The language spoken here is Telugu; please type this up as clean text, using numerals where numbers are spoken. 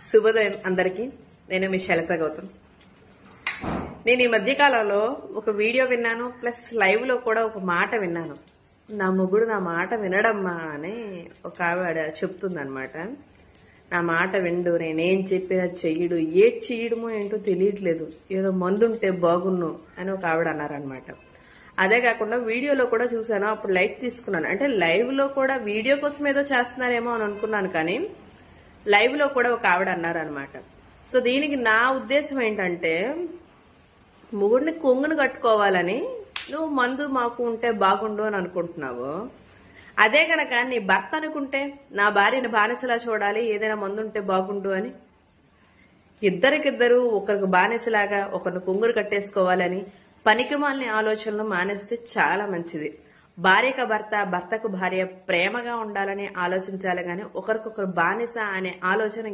శుభోదయం అందరికి. నేను మీ శైలజ గౌతమ్. నేను ఈ మధ్య కాలంలో ఒక వీడియో విన్నాను, ప్లస్ లైవ్ లో కూడా ఒక మాట విన్నాను. నా మొగుడు నా మాట వినడమ్మా అని ఒక ఆవిడ చెప్తుందనమాట. నా మాట విండు, నేనేం చెప్పినా చెయ్యడు, ఏది చెయ్యడమో ఏంటో తెలియట్లేదు, ఏదో మందుంటే బాగున్ను అని ఒక ఆవిడ అన్నారనమాట. అదే కాకుండా వీడియోలో కూడా చూసాను, అప్పుడు లైట్ తీసుకున్నాను. అంటే లైవ్ లో కూడా వీడియో కోసం ఏదో చేస్తున్నారేమో అని అనుకున్నాను, కానీ లైవ్ లో కూడా ఒక ఆవిడ అన్నారనమాట. సో దీనికి నా ఉద్దేశం ఏంటంటే, మొగుడిని కొంగును కట్టుకోవాలని నువ్వు మందు మాకు ఉంటే బాగుండు అని అనుకుంటున్నావు. అదే గనక నీ భర్త అనుకుంటే, నా భార్యని బానిసలా చూడాలి, ఏదైనా మందు ఉంటే బాగుండు అని, ఇద్దరికిద్దరు ఒకరికి బానిసలాగా ఒకరిని కొంగురు కట్టేసుకోవాలని పనికిమాలిన ఆలోచనలు మానేస్తే చాలా మంచిది. భార్యకు భర్త, భర్తకు భార్య ప్రేమగా ఉండాలని ఆలోచించాలి, గాని ఒకరికొకరు బానిస అనే ఆలోచన